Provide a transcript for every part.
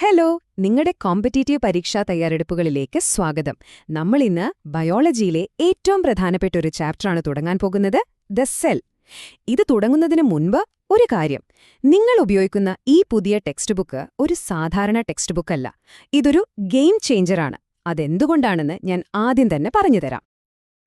Hello, നിങ്ങളുടെ competitive പരീക്ഷാ തയ്യാറെടുപ്പുകളിലേക്ക് സ്വാഗതം. നമ്മളിന്ന് ബയോളജിയിലെ ഏറ്റവും പ്രധാനപ്പെട്ട ഒരു ചാപ്റ്ററാണ് തുടങ്ങാൻ പോകുന്നത്, ദ സെൽ. ഇത് തുടങ്ങുന്നതിന് മുൻപ് ഒരു കാര്യം. നിങ്ങൾ ഉപയോഗിക്കുന്ന ഈ പുതിയ ടെക്സ്റ്റ് ബുക്ക് ഒരു സാധാരണ ടെക്സ്റ്റ് ബുക്കല്ല. ഇതൊരു ഗെയിം ചേഞ്ചറാണ്. അതെന്തുകൊണ്ടാണെന്ന് ഞാൻ ആദ്യം തന്നെ പറഞ്ഞുതരാം.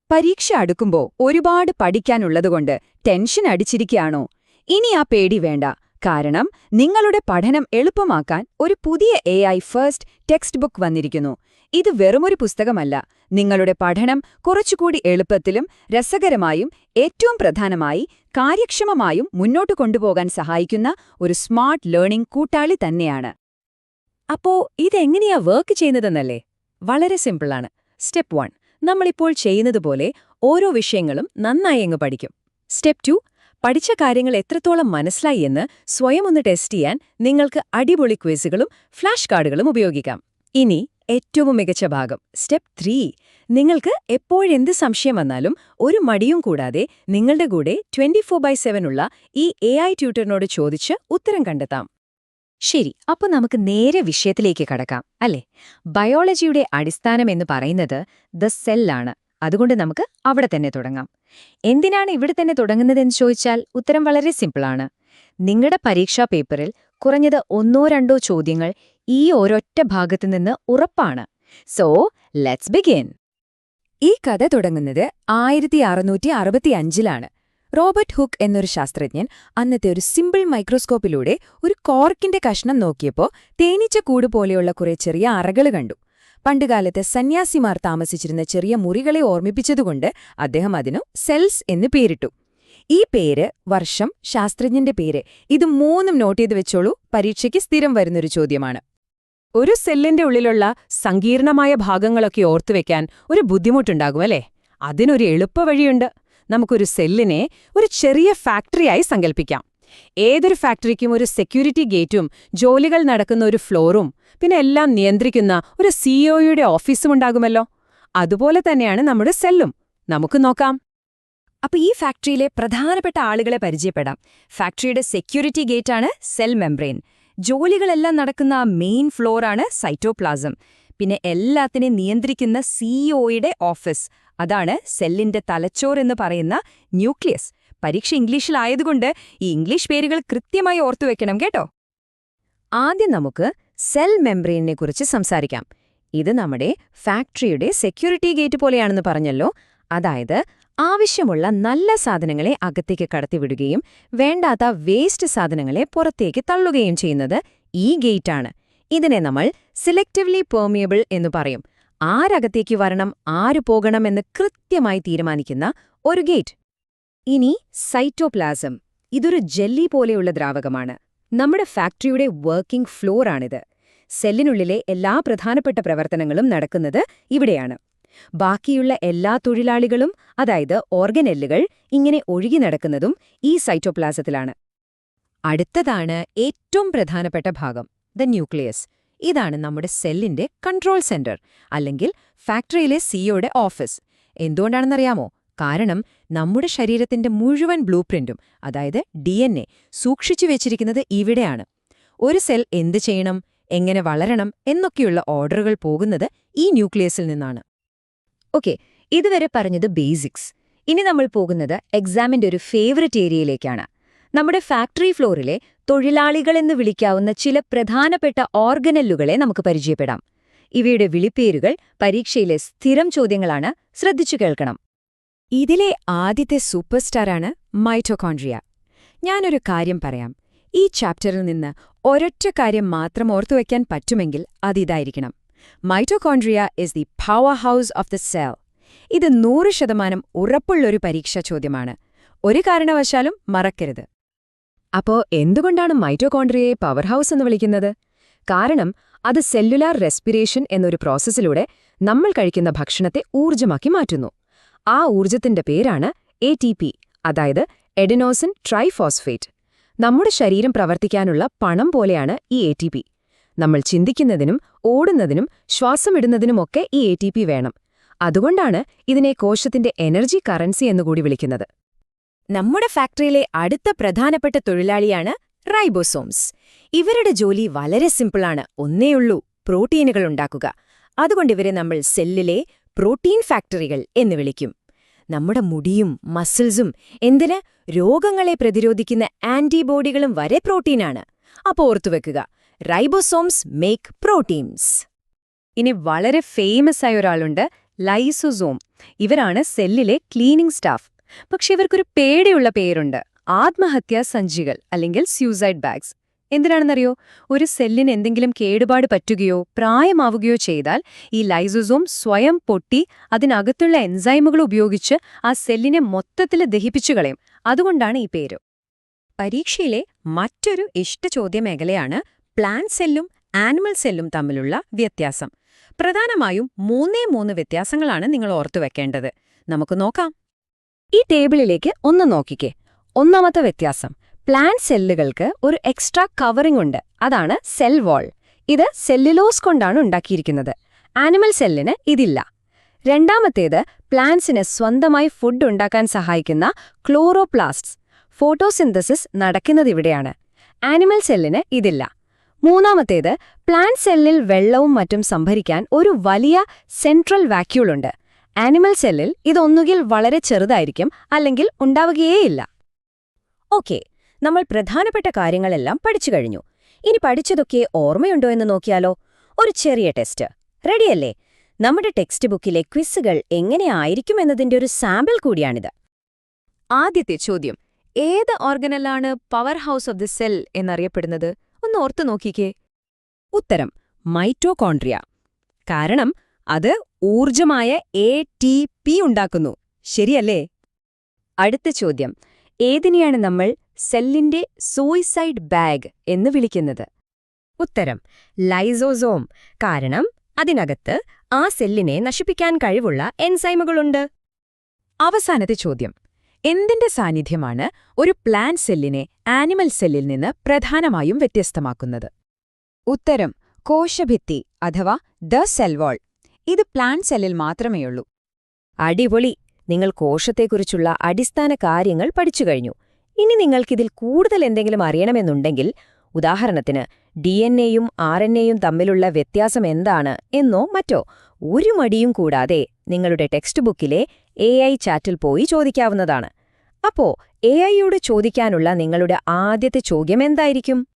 പരീക്ഷ അടുക്കുമ്പോ ഒരുപാട് പഠിക്കാനുള്ളതുകൊണ്ട് ടെൻഷൻ അടിച്ചിരിക്കുകയാണോ? ഇനി ആ പേടി വേണ്ട. കാരണം നിങ്ങളുടെ പഠനം എളുപ്പമാക്കാൻ ഒരു പുതിയ AI ഫസ്റ്റ് ടെക്സ്റ്റ് ബുക്ക് വന്നിരിക്കുന്നു. ഇത് വെറുമൊരു പുസ്തകമല്ല, നിങ്ങളുടെ പഠനം കുറച്ചുകൂടി എളുപ്പത്തിലും രസകരമായും ഏറ്റവും പ്രധാനമായി കാര്യക്ഷമമായും മുന്നോട്ട് കൊണ്ടുപോകാൻ സഹായിക്കുന്ന ഒരു സ്മാർട്ട് ലേണിംഗ് കൂട്ടാളി തന്നെയാണ്. അപ്പോ ഇതെങ്ങനെയാ വർക്ക് ചെയ്യുന്നതെന്നല്ലേ? വളരെ സിമ്പിളാണ്. സ്റ്റെപ്പ് 1, നമ്മളിപ്പോൾ ചെയ്യുന്നതുപോലെ ഓരോ വിഷയങ്ങളും നന്നായി അങ്ങ് പഠിക്കും. സ്റ്റെപ്പ് 2, പഠിച്ച കാര്യങ്ങൾ എത്രത്തോളം മനസ്സിലായി എന്ന് സ്വയം ഒന്ന് ടെസ്റ്റ് ചെയ്യാൻ നിങ്ങൾക്ക് അടിപൊളി ക്വിസുകളും ഫ്ലാഷ് കാർഡുകളും ഉപയോഗിക്കാം. ഇനി ഏറ്റവും മികച്ച ഭാഗം, സ്റ്റെപ്പ് 3. നിങ്ങൾക്ക് എപ്പോഴെന്ത് സംശയം വന്നാലും ഒരു മടിയും കൂടാതെ നിങ്ങളുടെ കൂടെ 24/7 ഉള്ള ഈ AI ട്യൂട്ടറിനോട് ചോദിച്ച് ഉത്തരം കണ്ടെത്താം. ശരി, അപ്പോൾ നമുക്ക് നേരെ വിഷയത്തിലേക്ക് കടക്കാം, അല്ലേ? ബയോളജിയുടെ അടിസ്ഥാനം എന്ന് പറയുന്നത് ദ സെല്ലാണ്. അതുകൊണ്ട് നമുക്ക് അവിടെ തന്നെ തുടങ്ങാം. എന്തിനാണ് ഇവിടെ തന്നെ തുടങ്ങുന്നതെന്ന് ചോദിച്ചാൽ ഉത്തരം വളരെ സിമ്പിളാണ്. നിങ്ങളുടെ പരീക്ഷാ പേപ്പറിൽ കുറഞ്ഞത് 1-2 ചോദ്യങ്ങൾ ഈ ഒരൊറ്റ ഭാഗത്തു നിന്ന് ഉറപ്പാണ്. So let's begin. ഈ കഥ തുടങ്ങുന്നത് 1665-ലാണ്. റോബർട്ട് ഹുക്ക് എന്നൊരു ശാസ്ത്രജ്ഞൻ അന്നത്തെ ഒരു സിമ്പിൾ മൈക്രോസ്കോപ്പിലൂടെ ഒരു കോർക്കിന്റെ കഷ്ണം നോക്കിയപ്പോൾ തേനീച്ചക്കൂട് പോലെയുള്ള കുറെ ചെറിയ അറകൾ കണ്ടു. പണ്ടുകാലത്ത് സന്യാസിമാർ താമസിച്ചിരുന്ന ചെറിയ മുറികളെ ഓർമ്മിപ്പിച്ചതുകൊണ്ട് അദ്ദേഹം അതിനു സെൽസ് എന്ന് പേരിട്ടു. ഈ പേര്, വർഷം, ശാസ്ത്രജ്ഞന്റെ പേര്, ഇത് മൂന്നും നോട്ട് ചെയ്ത് വെച്ചോളൂ. പരീക്ഷയ്ക്ക് സ്ഥിരം വരുന്നൊരു ചോദ്യമാണ്. ഒരു സെല്ലിന്റെ ഉള്ളിലുള്ള സങ്കീർണമായ ഭാഗങ്ങളൊക്കെ ഓർത്തുവെക്കാൻ ഒരു ബുദ്ധിമുട്ടുണ്ടാകുമല്ലേ? അതിനൊരു എളുപ്പവഴിയുണ്ട്. നമുക്കൊരു സെല്ലിനെ ഒരു ചെറിയ ഫാക്ടറിയായി സങ്കൽപ്പിക്കാം. ഏതൊരു ഫാക്ടറിക്കും ഒരു സെക്യൂരിറ്റി ഗേറ്റും ജോലികൾ നടക്കുന്ന ഒരു ഫ്ലോറും പിന്നെ എല്ലാം നിയന്ത്രിക്കുന്ന ഒരു സിഇഒയുടെ ഓഫീസും ഉണ്ടാകുമല്ലോ. അതുപോലെ തന്നെയാണ് നമ്മുടെ സെല്ലും. നമുക്ക് നോക്കാം. അപ്പൊ ഈ ഫാക്ടറിയിലെ പ്രധാനപ്പെട്ട ആളുകളെ പരിചയപ്പെടാം. ഫാക്ടറിയുടെ സെക്യൂരിറ്റി ഗേറ്റാണ് സെൽ മെംബ്രെയിൻ. ജോലികളെല്ലാം നടക്കുന്ന മെയിൻ ഫ്ലോറാണ് സൈറ്റോപ്ലാസം. പിന്നെ എല്ലാത്തിനെയും നിയന്ത്രിക്കുന്ന സിഇഒയുടെ ഓഫീസ്, അതാണ് സെല്ലിന്റെ തലച്ചോറെന്ന് പറയുന്ന ന്യൂക്ലിയസ്. പരീക്ഷ ഇംഗ്ലീഷിലായതുകൊണ്ട് ഈ ഇംഗ്ലീഷ് പേരുകൾ കൃത്യമായി ഓർത്തുവെക്കണം കേട്ടോ. ആദ്യം നമുക്ക് സെൽ മെംബ്രെയിനെക്കുറിച്ച് സംസാരിക്കാം. ഇത് നമ്മുടെ ഫാക്ടറിയുടെ സെക്യൂരിറ്റി ഗേറ്റ് പോലെയാണെന്ന് പറഞ്ഞല്ലോ. അതായത് ആവശ്യമുള്ള നല്ല സാധനങ്ങളെ അകത്തേക്ക് കടത്തിവിടുകയും വേണ്ടാത്ത വേസ്റ്റ് സാധനങ്ങളെ പുറത്തേക്ക് തള്ളുകയും ചെയ്യുന്നത് ഈ ഗേറ്റാണ്. ഇതിനെ നമ്മൾ സിലക്റ്റീവ്ലി പെർമിയബിൾ എന്നു പറയും. ആരകത്തേക്ക് വരണം, ആര് പോകണമെന്ന് കൃത്യമായി തീരുമാനിക്കുന്ന ഒരു ഗേറ്റ്. ഇനി സൈറ്റോപ്ലാസം. ഇതൊരു ജെല്ലി പോലെയുള്ള ദ്രാവകമാണ്. നമ്മുടെ ഫാക്ടറിയുടെ വർക്കിംഗ് ഫ്ലോറാണിത്. സെല്ലിനുള്ളിലെ എല്ലാ പ്രധാനപ്പെട്ട പ്രവർത്തനങ്ങളും നടക്കുന്നത് ഇവിടെയാണ്. ബാക്കിയുള്ള എല്ലാ തൊഴിലാളികളും, അതായത് ഓർഗനെല്ലുകൾ, ഇങ്ങനെ ഒഴുകി നടക്കുന്നതും ഈ സൈറ്റോപ്ലാസത്തിലാണ്. അടുത്തതാണ് ഏറ്റവും പ്രധാനപ്പെട്ട ഭാഗം, ദ ന്യൂക്ലിയസ്. ഇതാണ് നമ്മുടെ സെല്ലിന്റെ കൺട്രോൾ സെന്റർ, അല്ലെങ്കിൽ ഫാക്ടറിയിലെ സിഇഒയുടെ ഓഫീസ്. എന്തുകൊണ്ടാണെന്നറിയാമോ? കാരണം നമ്മുടെ ശരീരത്തിന്റെ മുഴുവൻ ബ്ലൂപ്രിന്റും, അതായത് DNA, സൂക്ഷിച്ചു വെച്ചിരിക്കുന്നത് ഇവിടെയാണ്. ഒരു സെൽ എന്ത് ചെയ്യണം, എങ്ങനെ വളരണം എന്നൊക്കെയുള്ള ഓർഡറുകൾ പോകുന്നത് ഈ ന്യൂക്ലിയസിൽ നിന്നാണ്. ഓക്കെ, ഇതുവരെ പറഞ്ഞത് ബേസിക്സ്. ഇനി നമ്മൾ പോകുന്നത് എക്സാമിന്റെ ഒരു ഫേവററ്റ് ഏരിയയിലേക്കാണ്. നമ്മുടെ ഫാക്ടറി ഫ്ലോറിലെ തൊഴിലാളികളെന്ന് വിളിക്കാവുന്ന ചില പ്രധാനപ്പെട്ട ഓർഗനെല്ലുകളെ നമുക്ക് പരിചയപ്പെടാം. ഇവയുടെ വിളിപ്പേരുകൾ പരീക്ഷയിലെ സ്ഥിരം ചോദ്യങ്ങളാണ്. ശ്രദ്ധിച്ചു കേൾക്കണം. ഇതിലെ ആദ്യത്തെ സൂപ്പർസ്റ്റാറാണ് മൈറ്റോകോൺഡ്രിയ. ഞാനൊരു കാര്യം പറയാം. ഈ ചാപ്റ്ററിൽ നിന്ന് ഒരൊറ്റ കാര്യം മാത്രം ഓർത്തുവയ്ക്കാൻ പറ്റുമെങ്കിൽ അതിതായിരിക്കണം. Mitochondria is the powerhouse of the cell. ഇത് 100% ഉറപ്പുള്ളൊരു പരീക്ഷാ ചോദ്യമാണ്. ഒരു കാരണവശാലും മറക്കരുത്. അപ്പോ എന്തുകൊണ്ടാണ് മൈറ്റോകോൺഡ്രിയയെ പവർ ഹൗസ് എന്ന് വിളിക്കുന്നത്? കാരണം അത് സെല്ലുലാർ റെസ്പിറേഷൻ എന്നൊരു പ്രോസസ്സിലൂടെ നമ്മൾ കഴിക്കുന്ന ഭക്ഷണത്തെ ഊർജ്ജമാക്കി മാറ്റുന്നു. ആ ഊർജ്ജത്തിന്റെ പേരാണ് ATP, അതായത് എഡനോസിൻ ട്രൈഫോസ്ഫേറ്റ്. നമ്മുടെ ശരീരം പ്രവർത്തിക്കാനുള്ള പണം പോലെയാണ് ഈ ATP. നമ്മൾ ചിന്തിക്കുന്നതിനും ഓടുന്നതിനും ശ്വാസമിടുന്നതിനുമൊക്കെ ഈ ATP വേണം. അതുകൊണ്ടാണ് ഇതിനെ കോശത്തിന്റെ എനർജി കറൻസി എന്നുകൂടി വിളിക്കുന്നത്. നമ്മുടെ ഫാക്ടറിയിലെ അടുത്ത പ്രധാനപ്പെട്ട തൊഴിലാളിയാണ് റൈബോസോംസ്. ഇവരുടെ ജോലി വളരെ സിമ്പിളാണ്, ഒന്നേയുള്ളൂ, പ്രോട്ടീനുകൾ ഉണ്ടാക്കുക. അതുകൊണ്ടിവരെ നമ്മൾ സെല്ലിലെ പ്രോട്ടീൻ ഫാക്ടറികൾ എന്ന് വിളിക്കും. നമ്മുടെ മുടിയും മസിൽസും, എന്തിന്, രോഗങ്ങളെ പ്രതിരോധിക്കുന്ന ആന്റിബോഡികളും വരെ പ്രോട്ടീനാണ്. അപ്പോൾ ഓർത്തുവെക്കുക, റൈബോസോംസ് മേക്ക് പ്രോട്ടീൻസ്. ഇനി വളരെ ഫേമസ് ആയ ഒരാളുണ്ട്, ലൈസോസോം. ഇവരാണ് സെല്ലിലെ ക്ലീനിംഗ് സ്റ്റാഫ്. പക്ഷെ ഇവർക്കൊരു പേടിയുള്ള പേരുണ്ട്, ആത്മഹത്യാ സഞ്ചികൾ അല്ലെങ്കിൽ സ്യൂസൈഡ് ബാഗ്സ്. എന്തിനാണെന്നറിയോ? ഒരു സെല്ലിന് എന്തെങ്കിലും കേടുപാട് പറ്റുകയോ പ്രായമാവുകയോ ചെയ്താൽ ഈ ലൈസോസോം സ്വയം പൊട്ടി അതിനകത്തുള്ള എൻസൈമുകൾ ഉപയോഗിച്ച് ആ സെല്ലിനെ മൊത്തത്തിൽ ദഹിപ്പിച്ചു കളയും. അതുകൊണ്ടാണ് ഈ പേര്. പരീക്ഷയിലെ മറ്റൊരു ഇഷ്ടചോദ്യമേഖലയാണ് പ്ലാന്റ് സെല്ലും ആനിമൽ സെല്ലും തമ്മിലുള്ള വ്യത്യാസം. പ്രധാനമായും മൂന്നേ വ്യത്യാസങ്ങളാണ് നിങ്ങൾ ഓർത്തുവെക്കേണ്ടത്. നമുക്ക് നോക്കാം. ഈ ടേബിളിലേക്ക് ഒന്ന് നോക്കിക്കേ. ഒന്നാമത്തെ വ്യത്യാസം, പ്ലാന്റ് സെല്ലുകൾക്ക് ഒരു എക്സ്ട്രാ കവറിംഗ് ഉണ്ട്, അതാണ് സെൽ വാൾ. ഇത് സെല്ലുലോസ് കൊണ്ടാണ് ഉണ്ടാക്കിയിരിക്കുന്നത്. ആനിമൽ സെല്ലിന് ഇതില്ല. രണ്ടാമത്തേത്, പ്ലാന്റ്സിന് സ്വന്തമായി ഫുഡ് ഉണ്ടാക്കാൻ സഹായിക്കുന്ന ക്ലോറോപ്ലാസ്റ്റ്സ്, ഫോട്ടോസിന്തസിസ് നടക്കുന്നതിവിടെയാണ്. ആനിമൽ സെല്ലിന് ഇതില്ല. മൂന്നാമത്തേത്, പ്ലാന്റ് സെല്ലിൽ വെള്ളവും മറ്റും സംഭരിക്കാൻ ഒരു വലിയ സെൻട്രൽ വാക്യൂളുണ്ട്. ആനിമൽ സെല്ലിൽ ഇതൊന്നുകിൽ വളരെ ചെറുതായിരിക്കും, അല്ലെങ്കിൽ ഉണ്ടാവുകയേയില്ല. ഓക്കെ, നമ്മൾ പ്രധാനപ്പെട്ട കാര്യങ്ങളെല്ലാം പഠിച്ചു കഴിഞ്ഞു. ഇനി പഠിച്ചതൊക്കെ ഓർമ്മയുണ്ടോ എന്ന് നോക്കിയാലോ? ഒരു ചെറിയ ടെസ്റ്റ്. റെഡിയല്ലേ? നമ്മുടെ ടെക്സ്റ്റ് ബുക്കിലെ ക്വിസുകൾ എങ്ങനെയായിരിക്കുമെന്നതിന്റെ ഒരു സാമ്പിൾ കൂടിയാണിത്. ആദ്യത്തെ ചോദ്യം, ഏത് ഓർഗനലാണ് powerhouse of the cell എന്നറിയപ്പെടുന്നത്? ഒന്ന് ഓർത്തു നോക്കിക്കേ. ഉത്തരം, മൈറ്റോകോൺട്രിയ. കാരണം അത് ഊർജമായ ATP ഉണ്ടാക്കുന്നു. ശരിയല്ലേ? അടുത്ത ചോദ്യം, ഏതിനെയാണ് നമ്മൾ സെല്ലിന്റെ സൂയിസൈഡ് ബാഗ് എന്ന് വിളിക്കുന്നത്? ഉത്തരം, ലൈസോസോം. കാരണം അതിനകത്ത് ആ സെല്ലിനെ നശിപ്പിക്കാൻ കഴിവുള്ള എൻസൈമുകളുണ്ട്. അവസാനത്തെ ചോദ്യം, എന്തിന്റെ സാന്നിധ്യമാണ് ഒരു പ്ലാന്റ് സെല്ലിനെ ആനിമൽ സെല്ലിൽ നിന്ന് പ്രധാനമായും വ്യത്യസ്തമാക്കുന്നത്? ഉത്തരം, കോശഭിത്തി അഥവാ ദ സെൽ വാൾ. ഇത് പ്ലാന്റ് സെല്ലിൽ മാത്രമേയുള്ളൂ. അടിപൊളി! നിങ്ങൾ കോശത്തെക്കുറിച്ചുള്ള അടിസ്ഥാന കാര്യങ്ങൾ പഠിച്ചു കഴിഞ്ഞു. ഇനി നിങ്ങൾക്കിതിൽ കൂടുതൽ എന്തെങ്കിലും അറിയണമെന്നുണ്ടെങ്കിൽ, ഉദാഹരണത്തിന് DNA-യും RNA-യും തമ്മിലുള്ള വ്യത്യാസം എന്താണ് എന്നോ മറ്റോ, ഒരു മടിയും കൂടാതെ നിങ്ങളുടെ ടെക്സ്റ്റ് ബുക്കിലെ AI ചാറ്റിൽ പോയി ചോദിക്കാവുന്നതാണ്. അപ്പോ AI-യോട് ചോദിക്കാനുള്ള നിങ്ങളുടെ ആദ്യത്തെ ചോദ്യം എന്തായിരിക്കും?